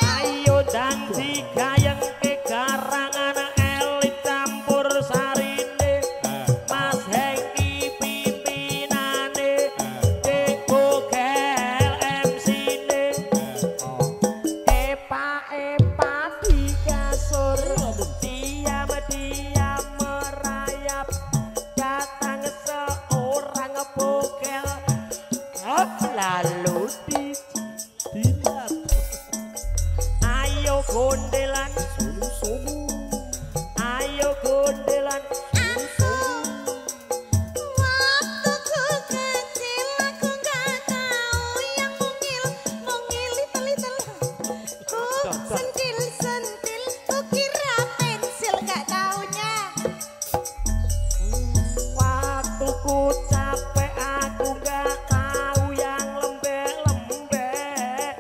Ayo janji gayeng ke garangan elit campur sarine Mas Hengki pimpinane Deko gel MC-ne Epa di kasur diam merayap datang seorang bokel lalu dijilat ayo gondelan susu ayo gondelan susu Waktuku kecil aku gak tahu yang mungil little ku sentil ku kira pensil gak taunya waktuku capek aku gak tahu yang lembek-lembek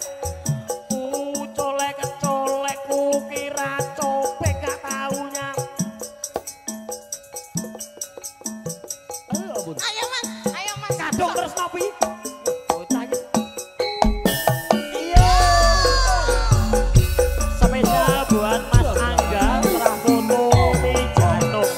ku colek-colek ku kira copek gak taunya ayo mas kadung terus nopi spesial buat Mas Angga serah foto di jantung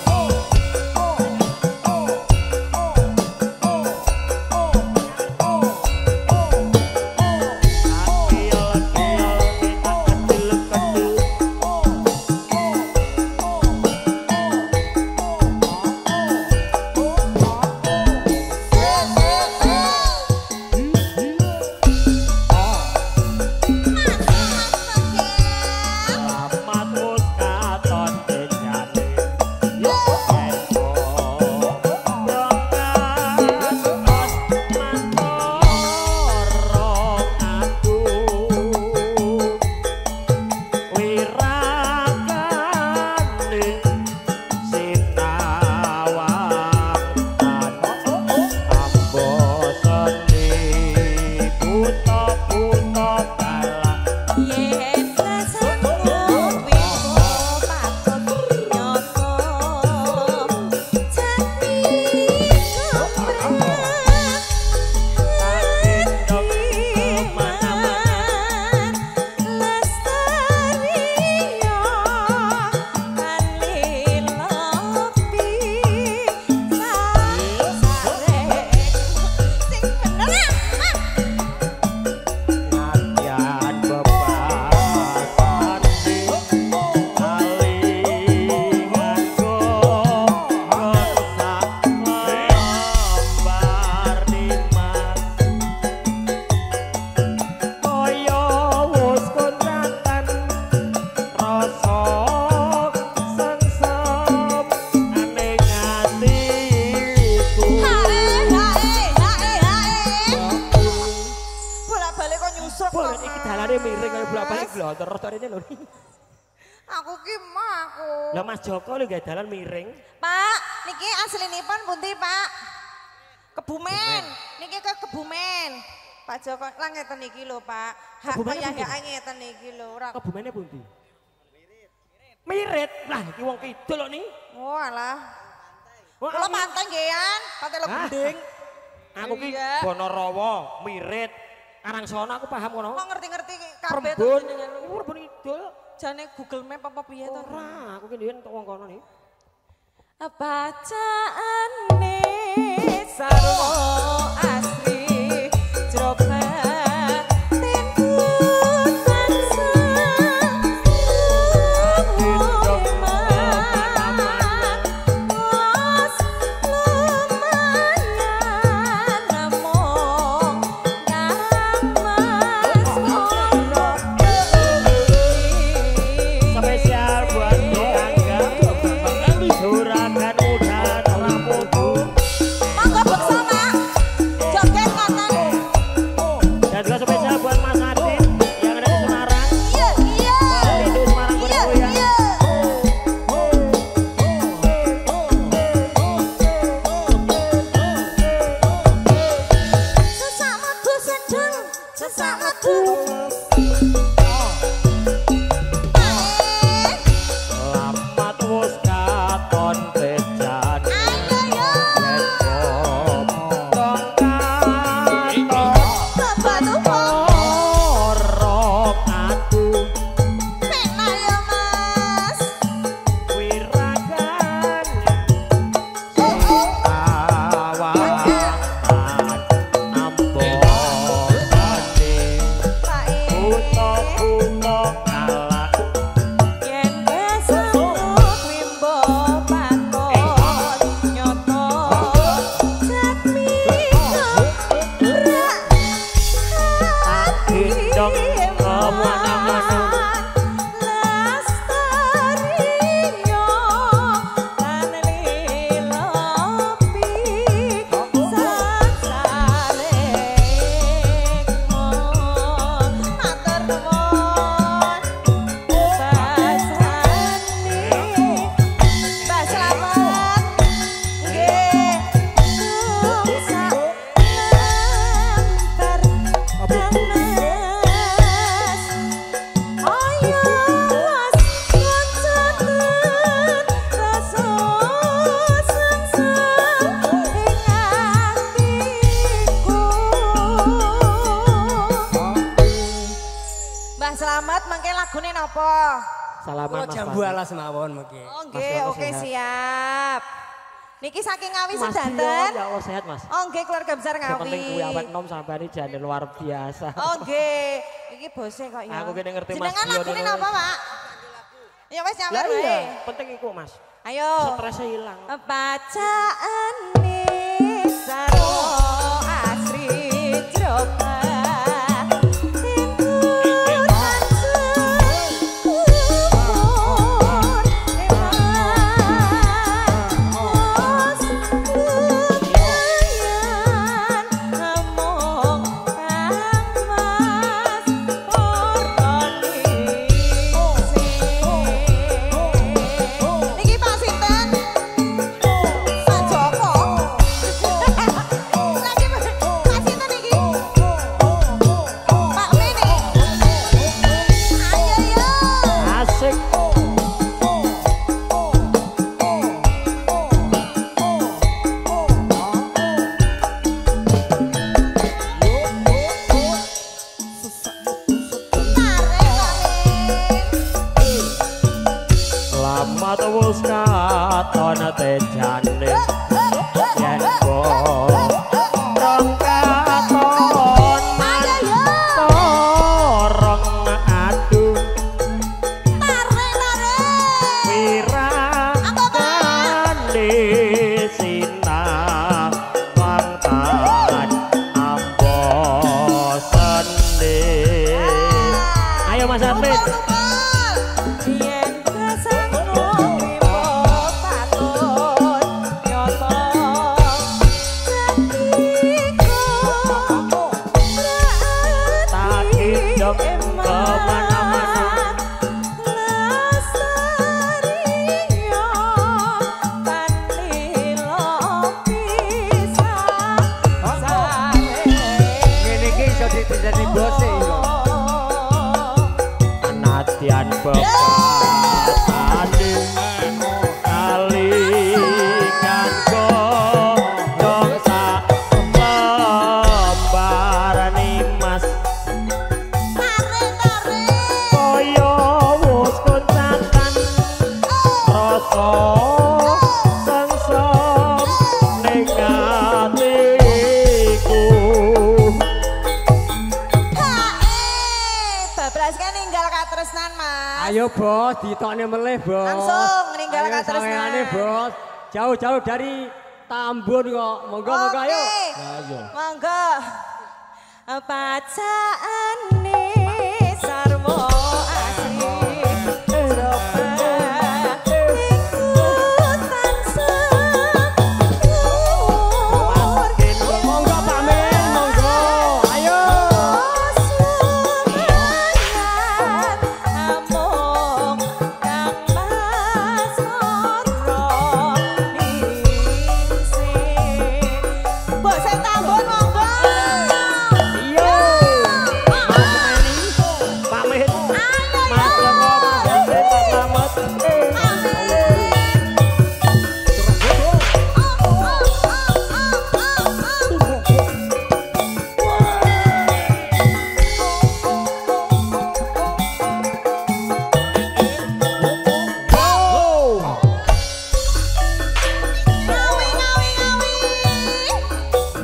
aku ki mah Lah Mas Joko lho gak dalan miring. Pak, niki aslinipun pundi, Pak? Kebumen. Niki ke Kebumen. Pak Joko lah ngeten iki lho, Pak. Hak kaya ngeten iki lho, ora. Kebumene pundi? Mirit. Lah iki wong kidul kok ni. Oh alah. Kula pantai nggih, Pantai Lebending. Aku ki Bonorowo, Mirit. Karangsono aku paham kono. Kok ngerti-ngerti kabeh to jenengan. Iku Rebon Kidul. Jane Google Map apa piye to? Ora, aku ki dhewe tok wong kono ni. Bacaane sarwa asri jroba Bye. apa? Salaman Mas. Jambu alas mawon mungkin. Oh nggih, oke siap. Niki saking Ngawi Mas sedanten. Dio, ya Allah sehat Mas. Oh nggih, keluarga besar Yang penting kuwi Ngawi. awet nom sampean iki jane luar biasa. Oh nggih, iki bose kok ya. Aku kene ngerti Mas Jenengan Dio. lagune napa, Pak? Ya wis Lah nyamar iya, wae. penting iku Mas. Ayo. Stresnya hilang. Bacaan nih saro asri coba. Niki Pak Sinten? Pak Joko. Lagi Pak Sinten niki? Pak Mini. Ayo yo. Asik. Selamat wis katon tejane yen rong katon torong adu wirangane sinah wangtan ambosane. Ayo Mas Armin. Ngene iki iso dadi bose iso. Penatian bekatane kali kanggo dong sak lembarane Mas kaya wis koncakan rasa sengsem ning atiku. Bablaskan ninggal katresnan Mas. Ayo bos, ditokne meleh bos. Langsung ninggal Ayo katresnan. sampeane bos. Jauh-jauh dari Tambun kok. Monggo-monggo ayo. Ayo. Monggo. Bacaan sarmo asri coba ikutan sempur. Monggo Pak Min, monggo. Ayo. Semangat among kang mas moro ningsih. Mbok sing Tambun monggo. Iya. Mas Meni, Pak Min, Mas Joko, Mas Yasin, Pak Slamet.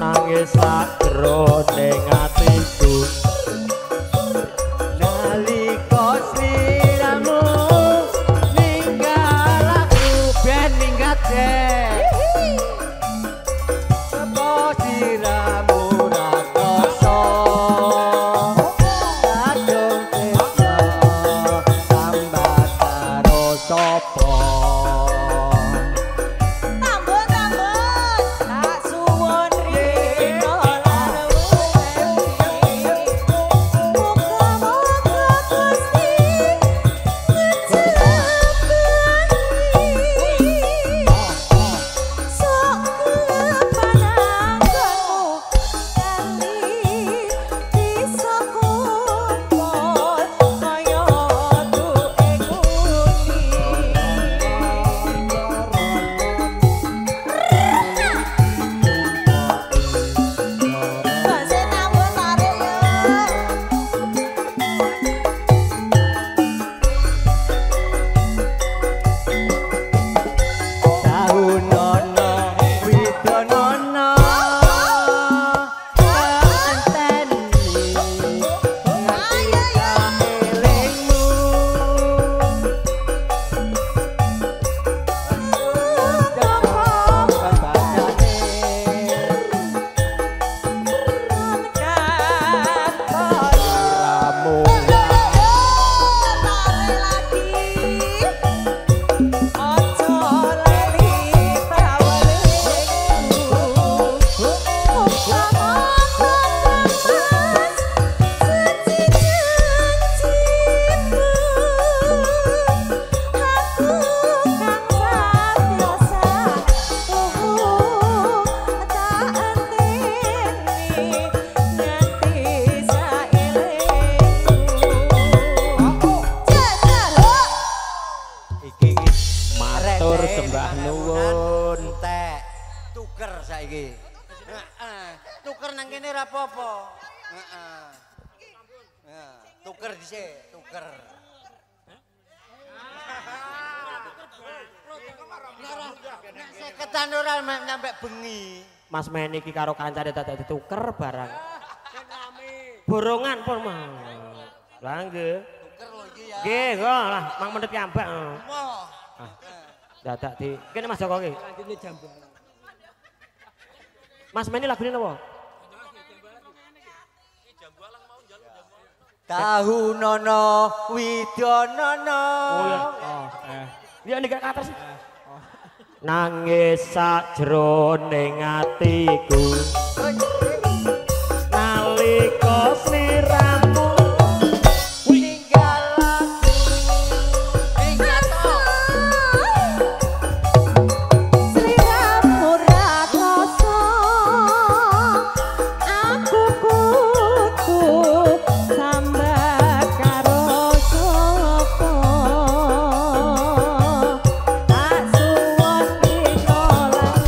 Nangis sakroning atiku nalika sliramu ninggal aku ben minggat apa sliramu rakoso kadung tega sambat karo sapa. Tambun tambun tak suwun rino lan Matur sembah nuwun. Entek. Tuker saiki. Heeh. Tuker nang kene ora apa-apa. Heeh. Nah, tuker dhisik, tuker. Nek seketan ora nyampe bengi. Mas Men iki karo kancane dadak dituker barang. Borongan pun mah. Lah nggih. Tuker lho iki ya. Nggih, kok lah mang mendhet piyambak. Moh. Dadak di kene Mas Joko iki. Mas Men iki lagune napa? Tahu nono widonono. Oh ya. Dia nek atas. Nangis sakjroning atiku. Nalika sliramu Ninggal aku. Ingat tok. Sliramu ra krasa aku kudu sambak karo sapa tak suwon dina lan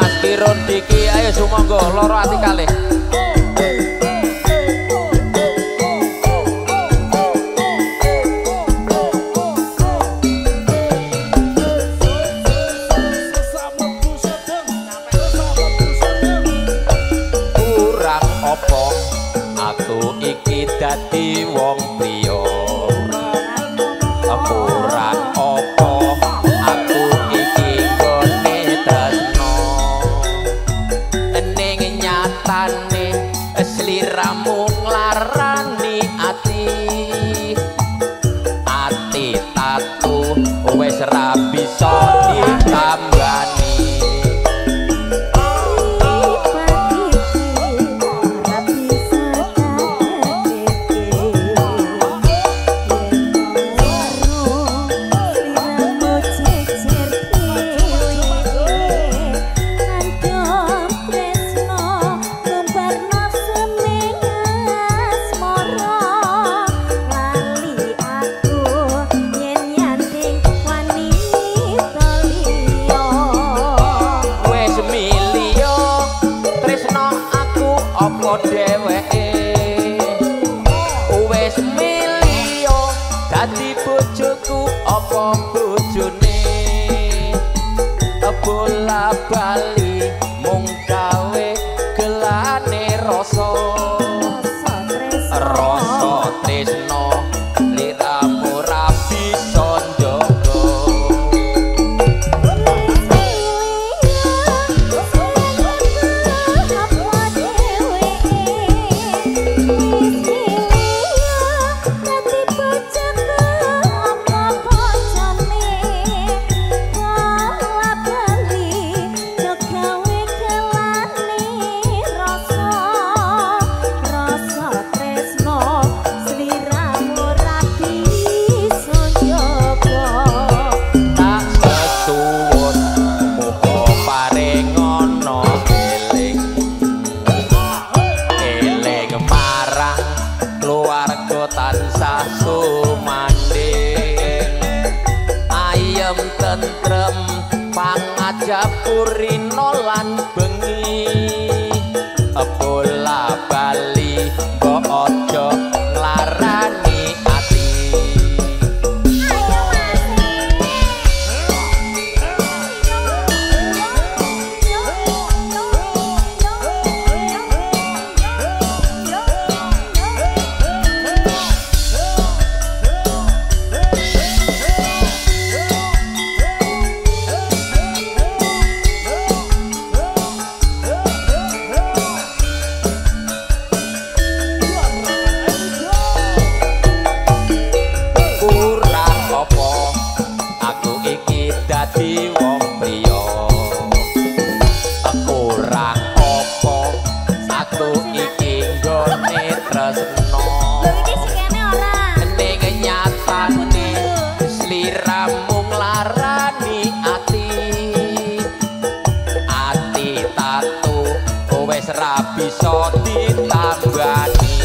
Mas Kirun Diki ayo sumangga loro ati kalih. Kurang opo aku iki dadi wong priya. Kurang opo aku iki gone tresno. Ning nyatane sliramu nglarani ati. Ati tatu wis ra bisa ditambani. Dadi bojoku apa bojone bola bali mung gawe gelane rasa tresno liramu ra bisa njaga. Tansah sumanding ayem tentrem pangajapurina lan bengi bola bali mbok aja nglarani ati. Dadi wong priya kurang apa aku iki nggone tresno. Lho iki sikene ora. Ning nyatane sliramu nglarani ati. Ati tatu wis ra bisa ditambani.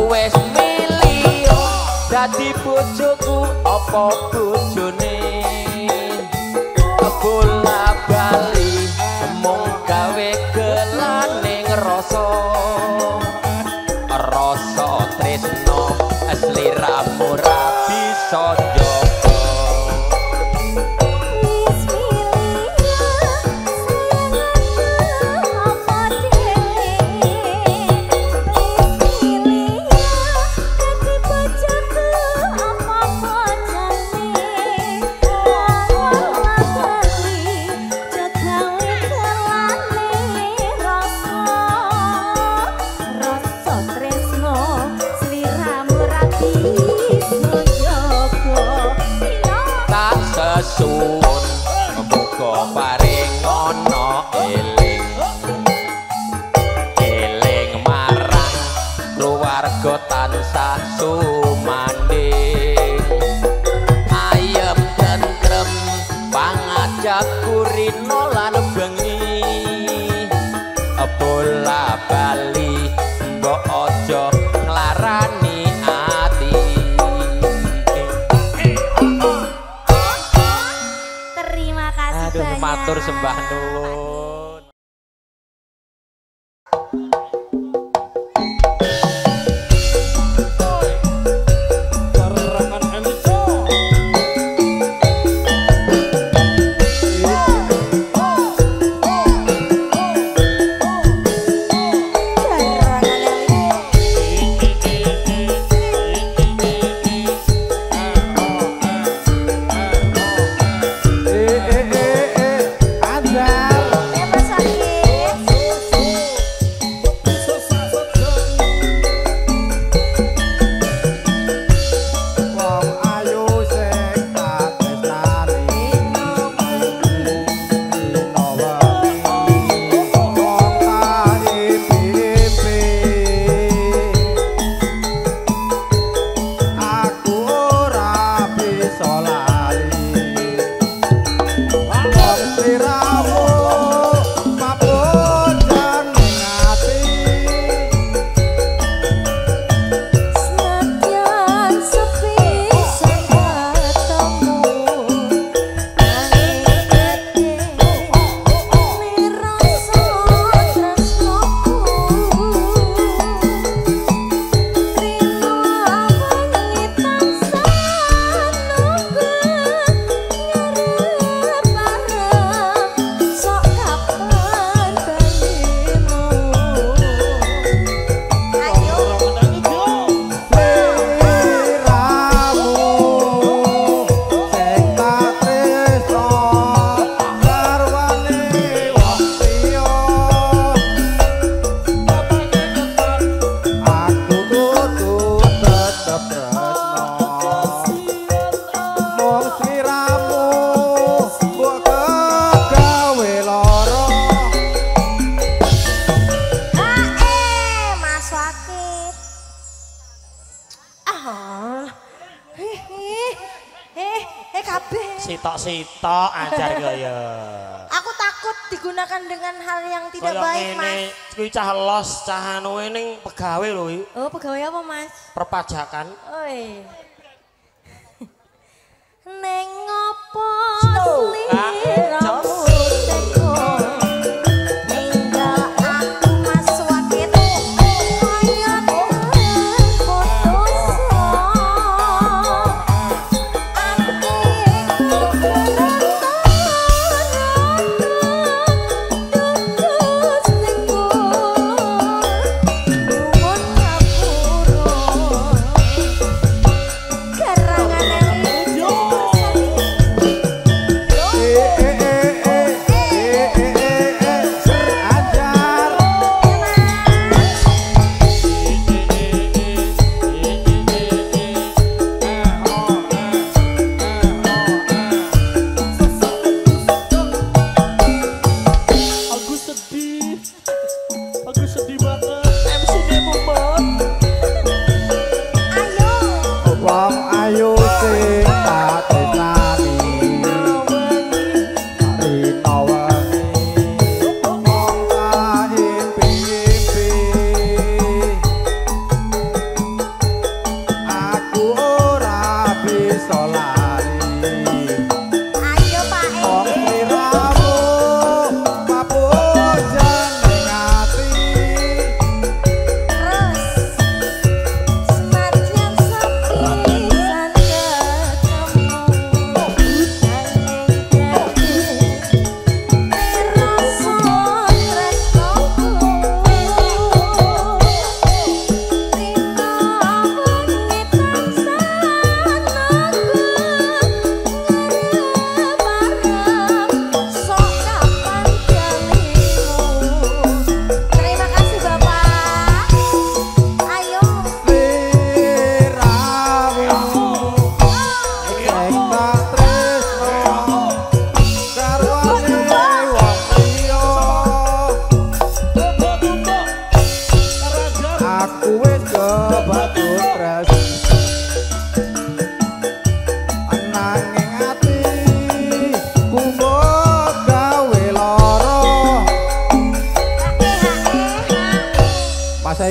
Wes milih dadi bojoku apa bojone bola bali mung gawe gelane ngrasa tresno sliramu ra bisa njaga. suwun muga paring ana eling eling marang keluarga tansah sumanding ayem tentrem pangajak kurina lan bengi bola bali mbok aja nglarani ati Terima kasih aduh banyak. matur sembah nuwun. Sitok-sitok ajar gaya. Aku takut digunakan dengan hal yang tidak Kaya baik, ngene, Mas. kuwi cah los, cah anu ning pegawe lho iki. Oh, pegawai apa, Mas? Perpajakan. Oi. Neng ngopo sliramu teko ninggal aku Mas Wakit kaya putus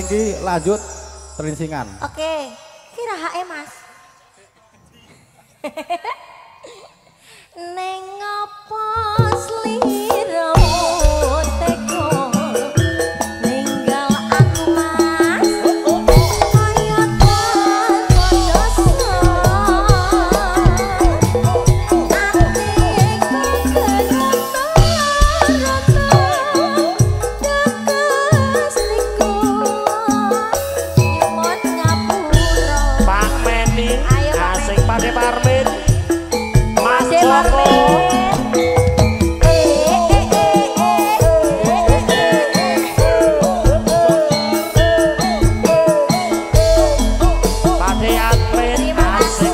iki lanjut terinsingan. Oke, kira hae Mas. Neng apa sliramu teko ninggal aku Mas kaya kodoso atiku kenapa kekasihku nyuwun ngapura Pak Meni asing Pak Parmin Mas Pak Joko Pak Admin Terima kasih.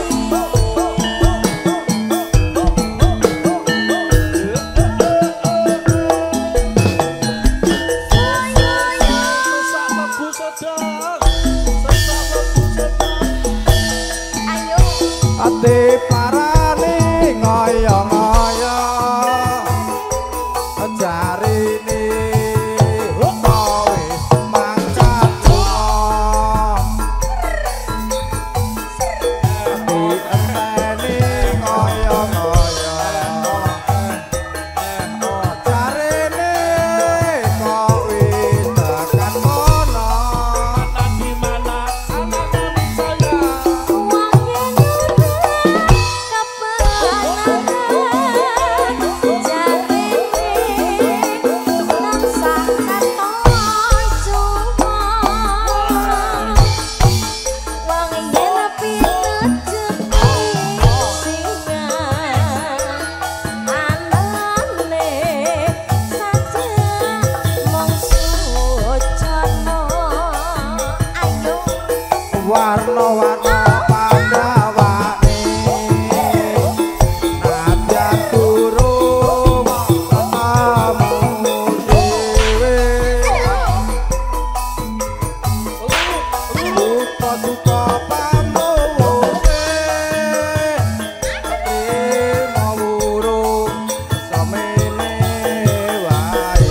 Ayo. Ati parani ngoyo-ngoyo jarine kowe mangkat ati enteni ngoyo-ngoyo jarine kowe tekan kono di mana anak saya warna-warna pandhawane nadyan durung ketemu dhewe duka-duka pamuwune trimo wurung semene wae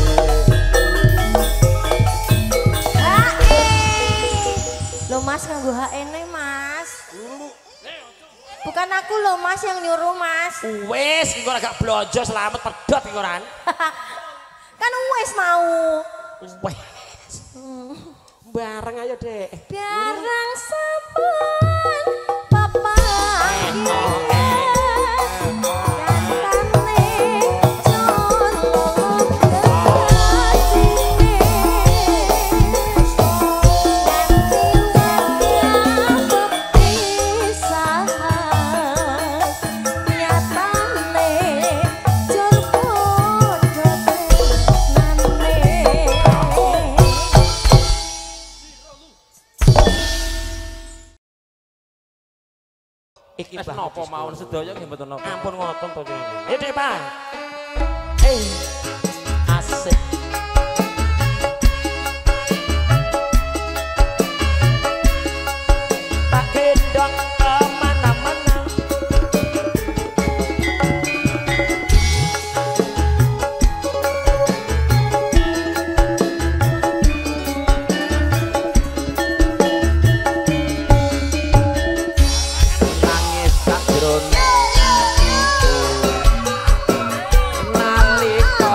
Loh Mas nganggo HE nih Mas. Bukan aku loh Mas yang nyuruh Mas. wis engko agak blonjo selamat pedhot iki koran Kan wis mau. wis bareng ayo Dek Biarang sampun papangke kantane colong ketine ganti bepisahan nyatane jur padha tresnane iki Wis napa mawon sedaya nggih mboten napa. ampun ngoten to jenengan Dek Pak asik tak gendong kemana-mana Nangis sak jroning nalika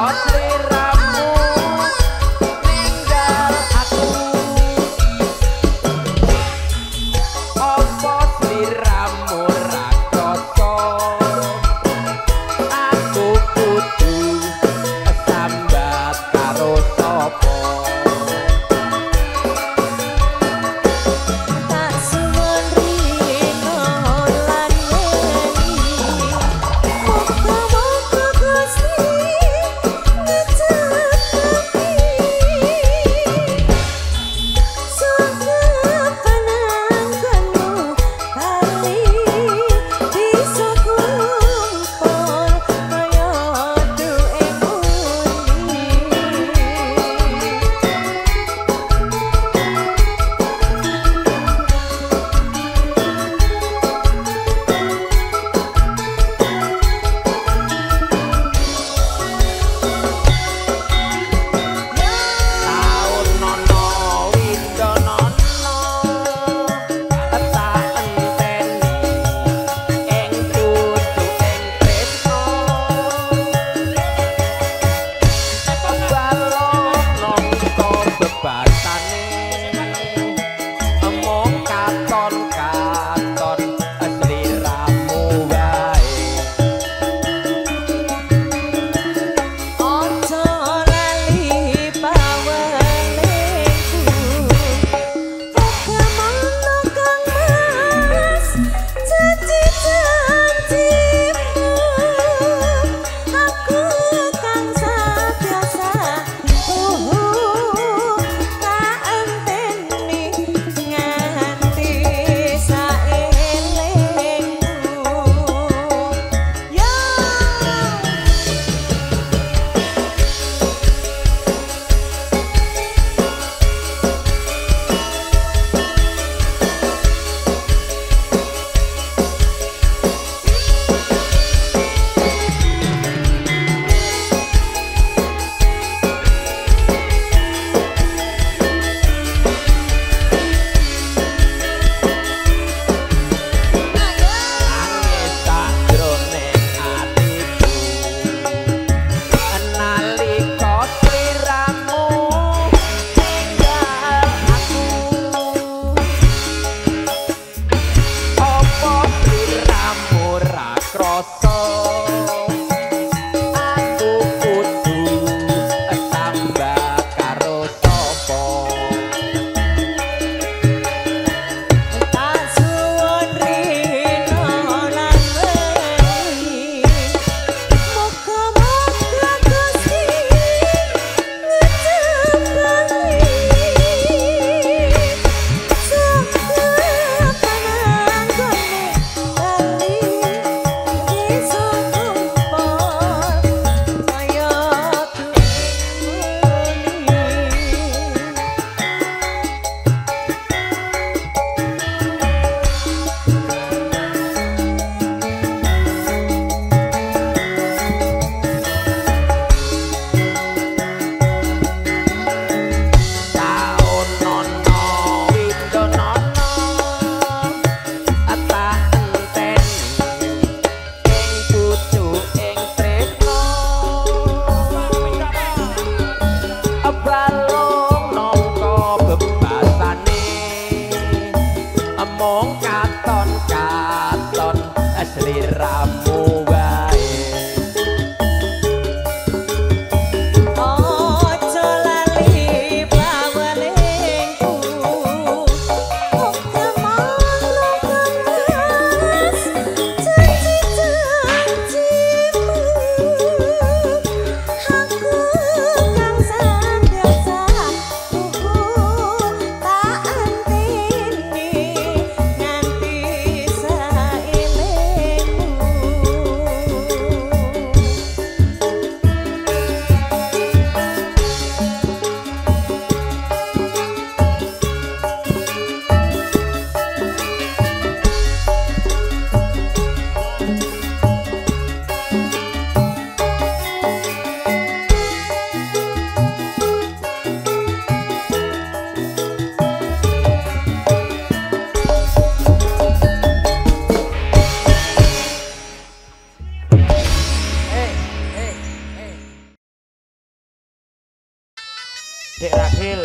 sliramu wae. Ojo lali bawaningku, oke mono kemas janji-janjimu. Aku kang sandiasa tuku tak antini nganti sailengmu. Dek Ragil.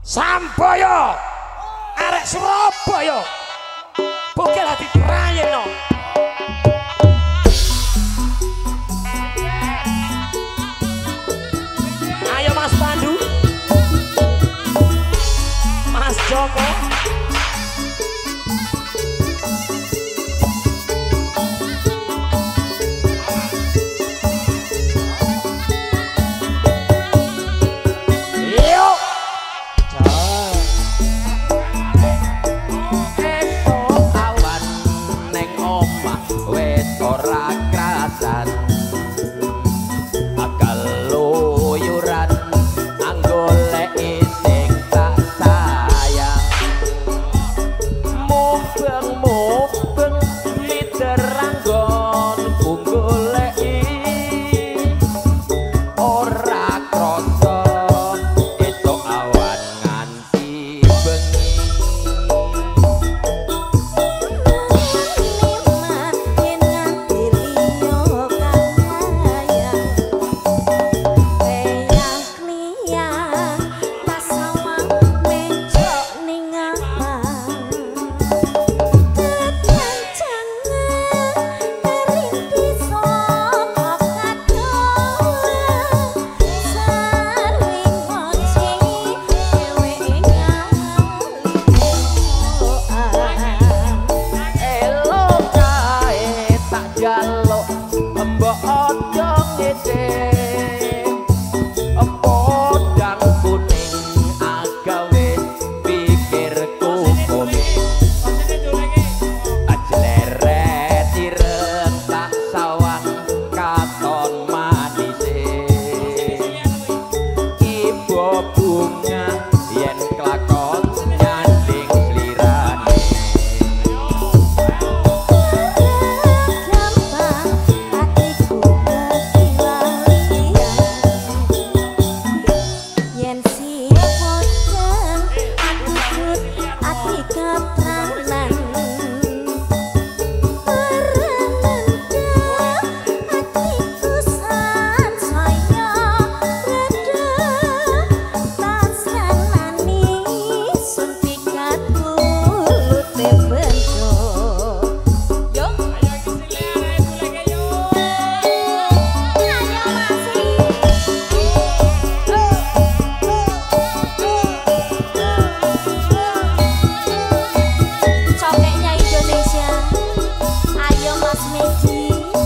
Samboyo arek Surabaya bukil hati rayeno. Ayo Mas Pandu, Mas Joko.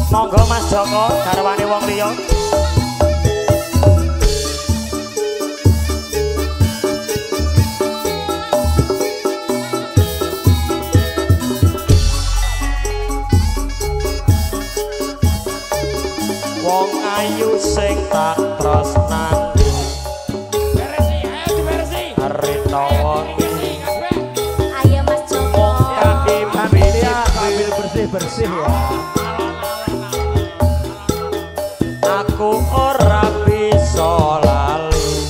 Monggo Mas Joko garwane wong liya. Wong ayu sing tak tresnani. Beresi, ayo diberesi. Arita wengi. Ayo Mas Joko. Ambil bersih-bersih ya. Aku ora bisa lali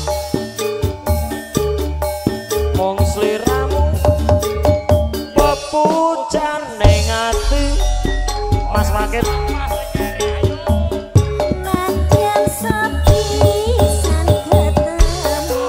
mung sliramu pepujan ning ati. Mas Wakit Nadyan sepisan ketemu.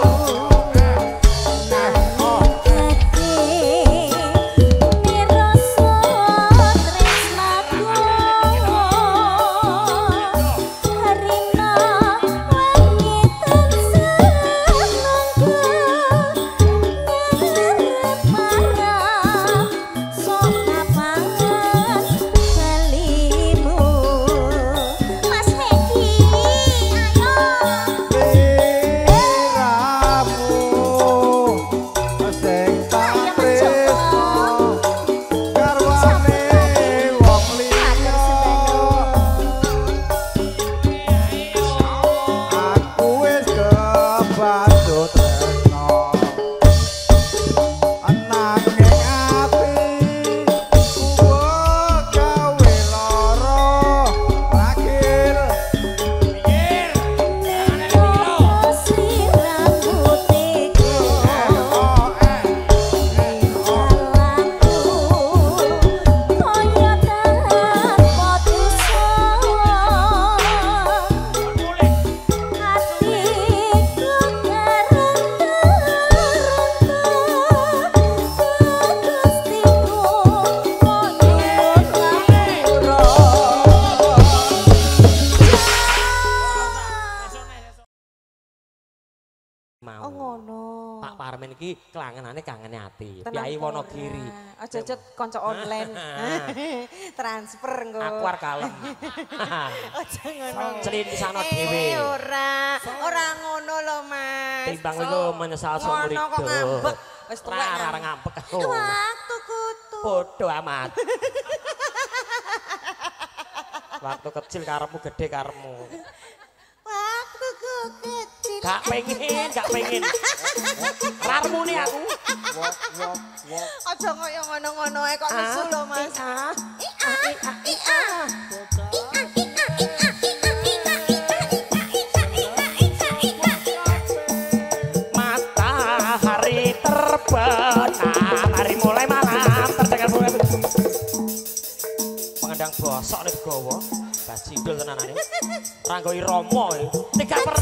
iki kelangenane kangene ati. Tenang, Piai Wonogiri. Aja cet kanca online. Transfer engko. Aku arep kalem. Aja ngono. Celin sana dhewe. Ora ngono lho, Mas. Timbang iku menyesal seumur Ngono kok ngambek. Wis tuwek. Ora ngambek aku. Waktu kutu. Bodoh amat. Waktu kecil karepmu gede karepmu. Waktu ku kecil. Gak pengen. Rarmu nih aku. Aja koyo ngono-ngono ae kok nesu lho, Mas. Matahari terbenam, hari mulai malam terdengar bunga. Pengendang bosok nih gowo, bajindul tenanane. Ranggo Iromo, 3/4.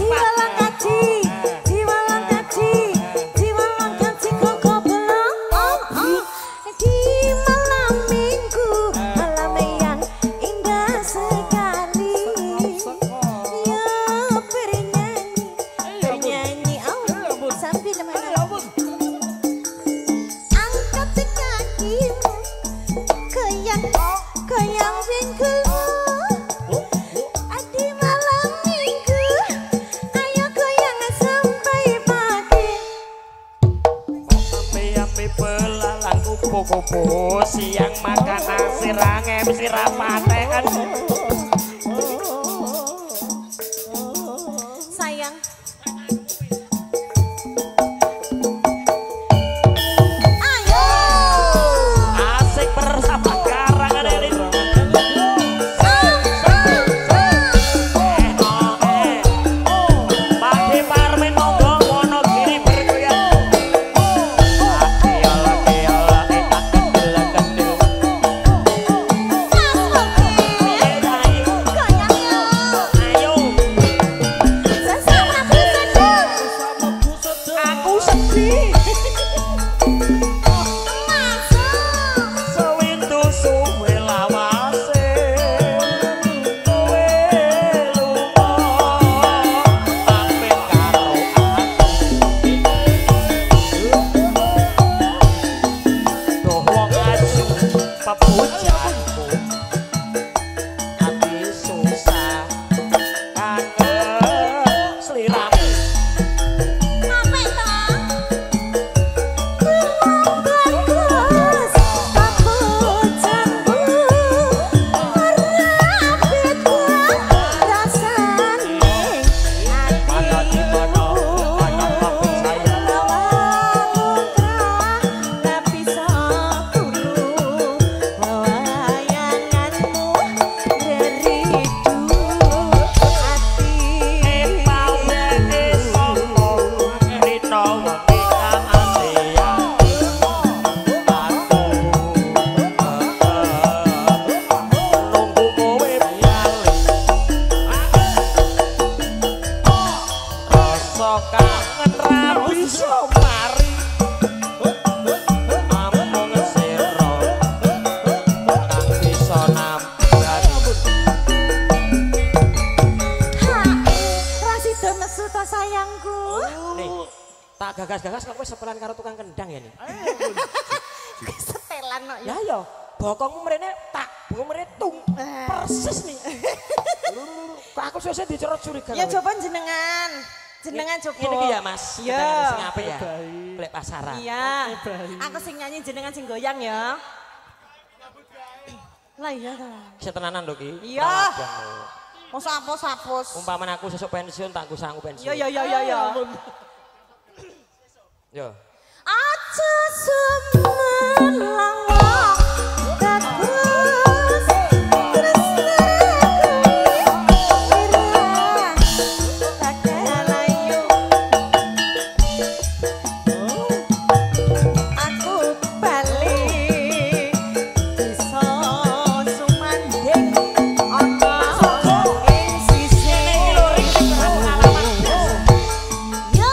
Kupu siang makan nasi rangem sirapatekan. Sayang. Ayo. Asik bersama karangan Elin. Pakde Parmen monggo Wonogiri bergoyang. Gagas-gagas kok wis sepelan karo tukang kendang ya nih. Setelan kok ya. Ya ya, bokongmu mrene tak, bokongmu mrene tung. Persis nih. Kok aku suwe dicorot curiga. Ya coba jenengan. Jenengan coba. Ini iki ya Mas. Iya. Sing apik ya. Golek pasaran. Iya. Aku sing nyanyi jenengan sing goyang ya. Lah iya ta. Setenanan lho ki. Iya. Mosok apus-apus. Umpamane aku sesuk pensiun tak aku sanggup pensiun. Iya. Yo. Aja semelang bagus aku balik bisa sumanding ana ing sisih pengalaman yo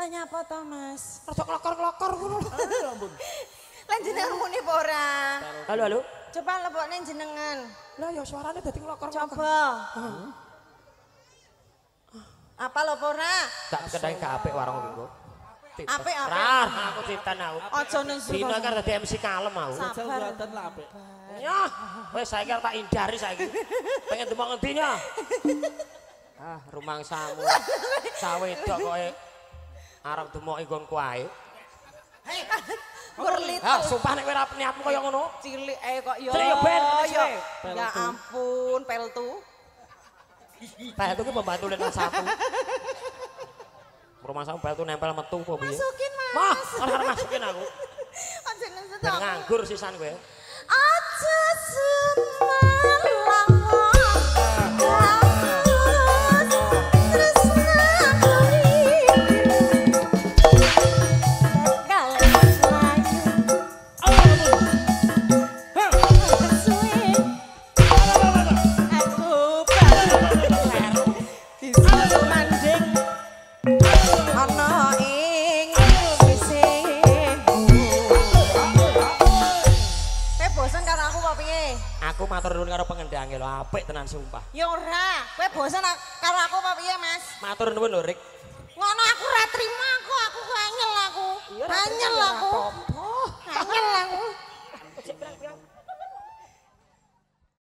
Lah nyapa to, Mas? Rada klokor-klokor ngono. Lah jenengan muni apa ora? Halo, halo. Coba lebokne jenengan. Lah ya suarane dadi klokor. Coba. Apa lho apa ora? Gak kedai gak apik warung iku. Apik. Rar, aku ciptan aku. Aja nesu. Dina kan dadi MC kalem aku. Sabar. Ya, wis saiki tak hindari saiki. Pengen demok ngendinya. Ah, rumangsamu. Sawedok kowe arep demok nggonku ae. Kurlit. Ah, sumpah nek kowe ora niatmu kaya ngono. Cilik kok yo. Cilik yo ben. Ya ampun, peltu. Peltu ki pembantu nang sapu. Rumangsamu peltu nempel metu apa piye? Masukin, Mas. Wah, ora masukin aku. Aja nesu. Ben nganggur sisan kowe. Aja semalang Aku matur nuwun karo pengendange lho, apik tenan sumpah. Ya ora, kowe bosen karo aku apa piye, Mas? Matur nuwun lho, Rik. Ngono aku ora trima kok, aku angel aku. Angel aku.